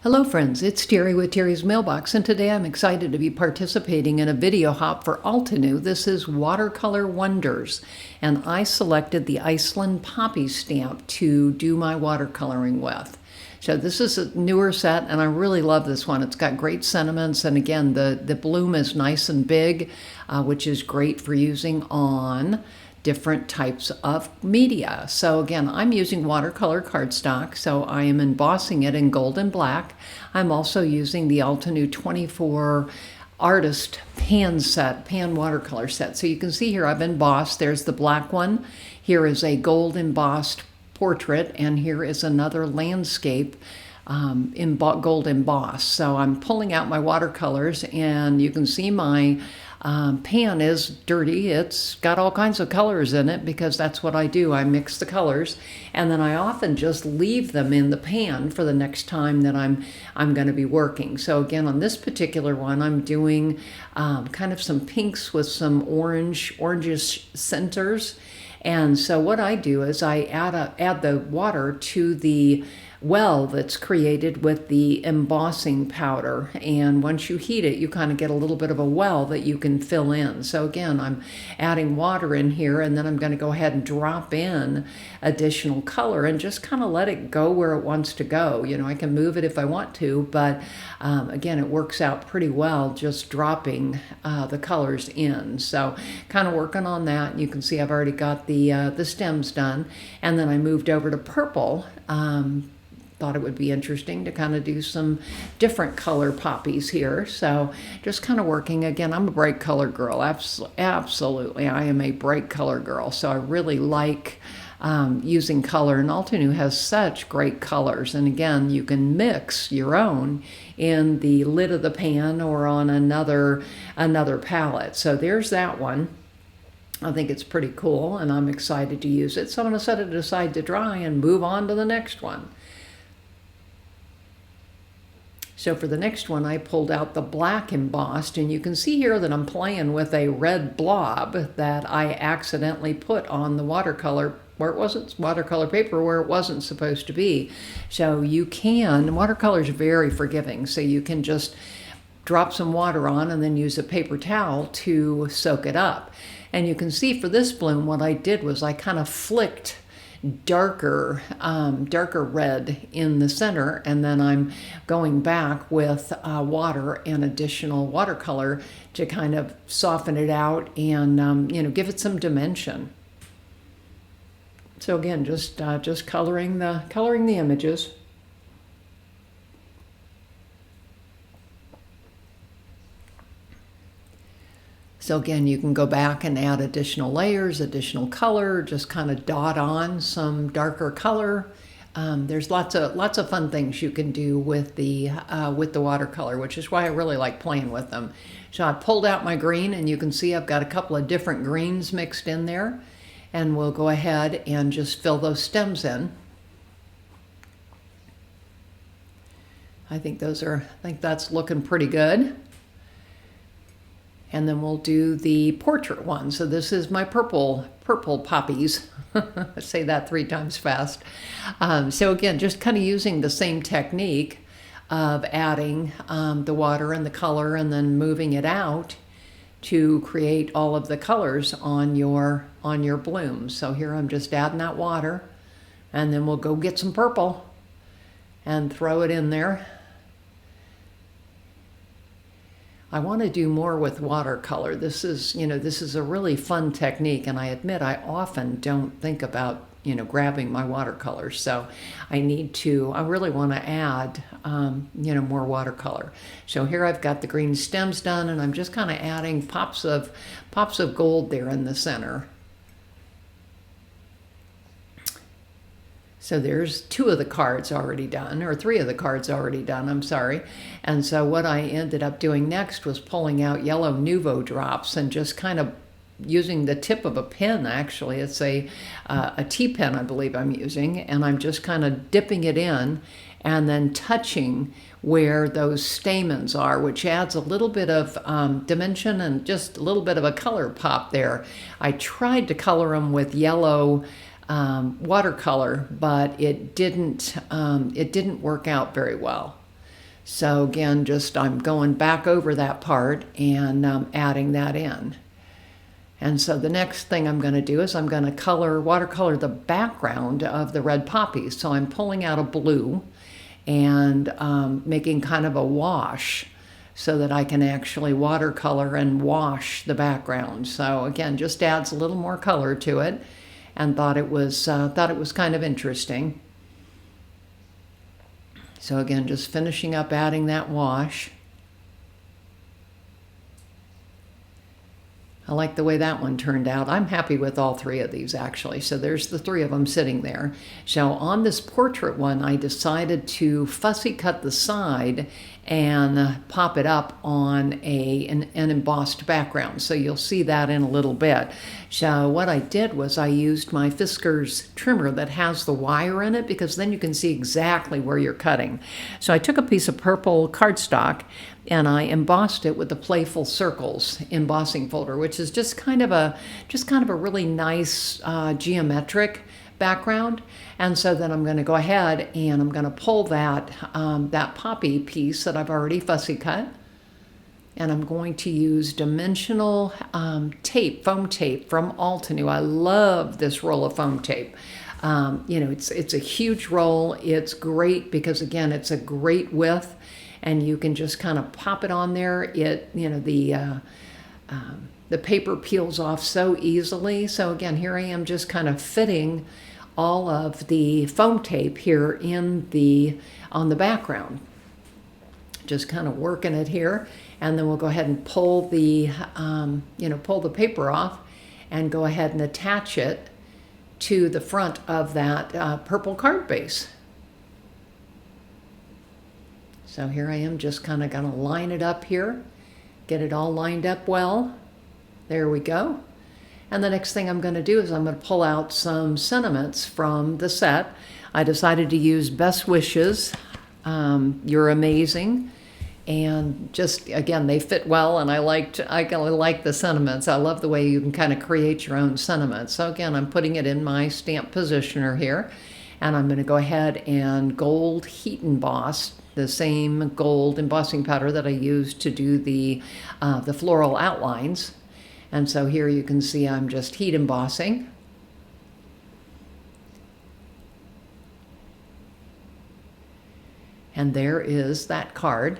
Hello friends, it's Terry with Terry's Mailbox, and today I'm excited to be participating in a video hop for Altenew. This is Watercolor Wonders, and I selected the Iceland Poppy stamp to do my watercoloring with. So this is a newer set, and I really love this one. It's got great sentiments, and again, the bloom is nice and big, which is great for using on different types of media. So again, I'm using watercolor cardstock, so I am embossing it in gold and black. I'm also using the Altenew 24 artist pan watercolor set. So you can see here I've embossed. There's the black one. Here is a gold embossed portrait, and here is another landscape gold embossed. So I'm pulling out my watercolors, and you can see my pan is dirty. It's got all kinds of colors in it because that's what I do. I mix the colors, and then I often just leave them in the pan for the next time that I'm going to be working. So again, on this particular one, I'm doing kind of some pinks with some orangish centers. And so what I do is I add the water to the well that's created with the embossing powder, and once you heat it, you kind of get a little bit of a well that you can fill in. So again, I'm adding water in here, and then I'm going to go ahead and drop in additional color and just kind of let it go where it wants to go. You know, I can move it if I want to, but again, it works out pretty well just dropping the colors in. So kind of working on that, and you can see I've already got the stems done, and then I moved over to purple. Thought it would be interesting to kind of do some different color poppies here. So just kind of working. Again, I'm a bright color girl. Absolutely, I am a bright color girl. So I really like using color, and Altenew has such great colors. And again, you can mix your own in the lid of the pan or on another palette. So there's that one. I think it's pretty cool, and I'm excited to use it. So I'm going to set it aside to dry and move on to the next one. So for the next one, I pulled out the black embossed, and you can see here that I'm playing with a red blob that I accidentally put on the watercolor where it wasn't, watercolor paper where it wasn't supposed to be. So you can, watercolor is very forgiving, so you can just drop some water on and then use a paper towel to soak it up. And you can see for this bloom, what I did was I kind of flicked darker red in the center, and then I'm going back with water and additional watercolor to kind of soften it out and give it some dimension. So again, just coloring the images. So again, you can go back and add additional layers, additional color, just kind of dot on some darker color. There's lots of fun things you can do with the watercolor, which is why I really like playing with them. So I pulled out my green, and you can see I've got a couple of different greens mixed in there, and we'll go ahead and just fill those stems in. I think that's looking pretty good. And then we'll do the portrait one. So this is my purple poppies. I say that 3 times fast. So again, just kind of using the same technique of adding the water and the color and then moving it out to create all of the colors on your bloom. So here I'm just adding that water, and then we'll go get some purple and throw it in there. I want to do more with watercolor. This is a really fun technique, and I admit I often don't think about, grabbing my watercolors. So I really want to add, more watercolor. So here I've got the green stems done, and I'm just kind of adding pops of gold there in the center. So there's 2 of the cards already done, or 3 of the cards already done, I'm sorry. And so what I ended up doing next was pulling out yellow Nuvo drops and just kind of using the tip of a pen, actually. It's a T-pen, I believe I'm using, and I'm just kind of dipping it in and then touching where those stamens are, which adds a little bit of dimension and just a little bit of a color pop there. I tried to color them with yellow watercolor, but it didn't work out very well. So again, just I'm going back over that part and adding that in. And so the next thing I'm going to do is I'm going to watercolor the background of the red poppies. So I'm pulling out a blue and making kind of a wash so that I can actually watercolor and wash the background. So again, just adds a little more color to it, and thought it was kind of interesting. So again, just finishing up adding that wash. I like the way that one turned out. I'm happy with all three of these actually. So there's the three of them sitting there. So on this portrait one, I decided to fussy cut the side and pop it up on an embossed background. So you'll see that in a little bit. So what I did was I used my Fiskars trimmer that has the wire in it, because then you can see exactly where you're cutting. So I took a piece of purple cardstock and I embossed it with the Playful Circles embossing folder, which is just kind of a really nice geometric background. And so then I'm going to go ahead and I'm going to pull that that poppy piece that I've already fussy cut, and I'm going to use dimensional tape, foam tape from Altenew. I love this roll of foam tape. You know, it's a huge roll. It's great because again, it's a great width, and you can just kind of pop it on there. It, you know, the paper peels off so easily. So again, here I am just kind of fitting all of the foam tape here on the background. Just kind of working it here, and then we'll go ahead and pull the pull the paper off and go ahead and attach it to the front of that purple card base. So here I am just kind of going to line it up here, get it all lined up well. There we go. And the next thing I'm going to do is I'm going to pull out some sentiments from the set. I decided to use Best Wishes, You're Amazing, and just again, they fit well, and I like the sentiments. I love the way you can kind of create your own sentiments. So again, I'm putting it in my stamp positioner here, and I'm going to go ahead and gold heat emboss the same gold embossing powder that I used to do the floral outlines. And so here you can see I'm just heat embossing. And there is that card.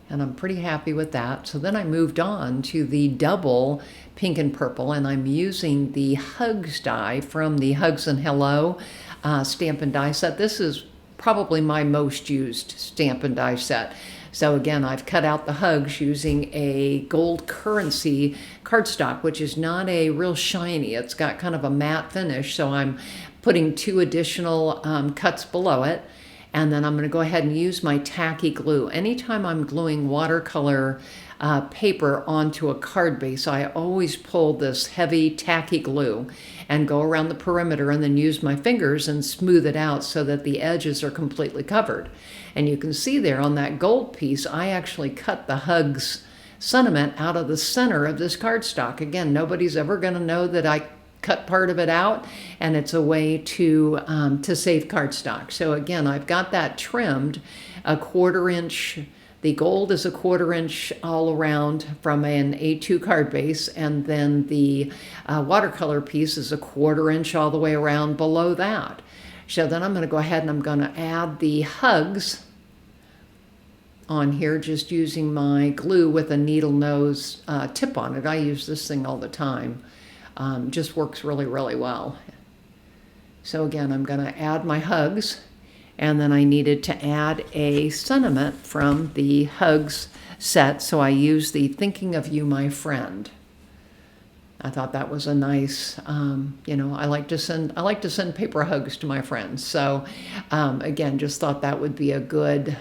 And I'm pretty happy with that. So then I moved on to the double pink and purple, and I'm using the Hugs die from the Hugs and Hello stamp and die set. This is probably my most used stamp and die set. So again, I've cut out the hugs using a gold currency cardstock, which is not a real shiny. It's got kind of a matte finish. So I'm putting 2 additional cuts below it. And then I'm going to go ahead and use my tacky glue. Anytime I'm gluing watercolor paper onto a card base, I always pull this heavy tacky glue and go around the perimeter and then use my fingers and smooth it out so that the edges are completely covered. And you can see there on that gold piece, I actually cut the Hugs sentiment out of the center of this cardstock. Again, nobody's ever going to know that I cut part of it out, and it's a way to save cardstock. So again, I've got that trimmed a 1/4 inch. The gold is a 1/4 inch all around from an A2 card base, and then the watercolor piece is a 1/4 inch all the way around below that. So then I'm going to go ahead and I'm going to add the Hugs on here, just using my glue with a needle nose tip on it. I use this thing all the time. Just works really, really well. So again, I'm going to add my Hugs, and then I needed to add a sentiment from the Hugs set, so I used the Thinking of You, My Friend. I thought that was a nice, I like to send paper hugs to my friends. So again, just thought that would be a good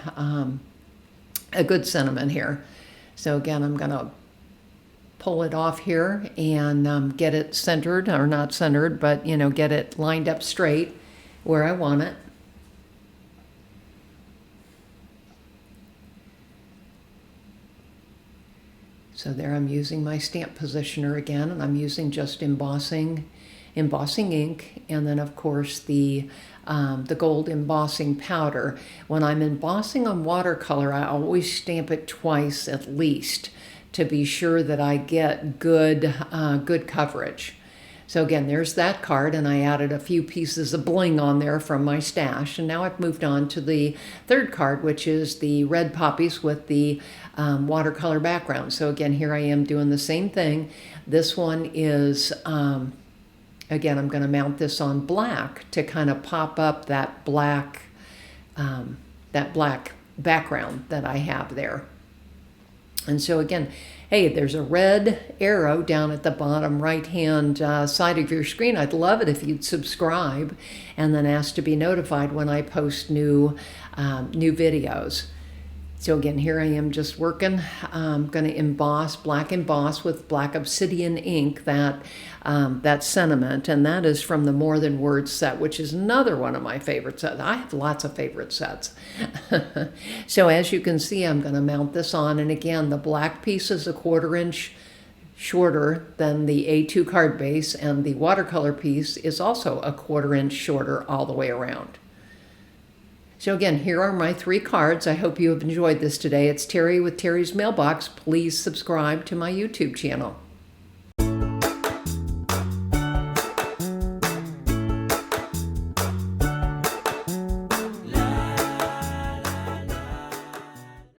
sentiment here. So again, I'm going to pull it off here and get it centered, or not centered, but get it lined up straight where I want it. So there I'm using my stamp positioner again, and I'm using just embossing embossing ink, and then of course the gold embossing powder. When I'm embossing on watercolor, I always stamp it twice at least to be sure that I get good coverage. So again, there's that card, and I added a few pieces of bling on there from my stash. And now I've moved on to the third card, which is the red poppies with the watercolor background. So again, here I am doing the same thing. This one is, again, I'm going to mount this on black to kind of pop up that black background that I have there. And so again, hey, there's a red arrow down at the bottom right-hand side of your screen. I'd love it if you'd subscribe and then ask to be notified when I post new videos. So again, here I am just working. I'm going to emboss, black emboss with black obsidian ink, that sentiment, and that is from the More Than Words set, which is another one of my favorite sets. I have lots of favorite sets. So as you can see, I'm going to mount this on, and again, the black piece is a 1/4 inch shorter than the A2 card base, and the watercolor piece is also a 1/4 inch shorter all the way around. So again, here are my 3 cards. I hope you have enjoyed this today. It's Terry with Terry's Mailbox. Please subscribe to my YouTube channel.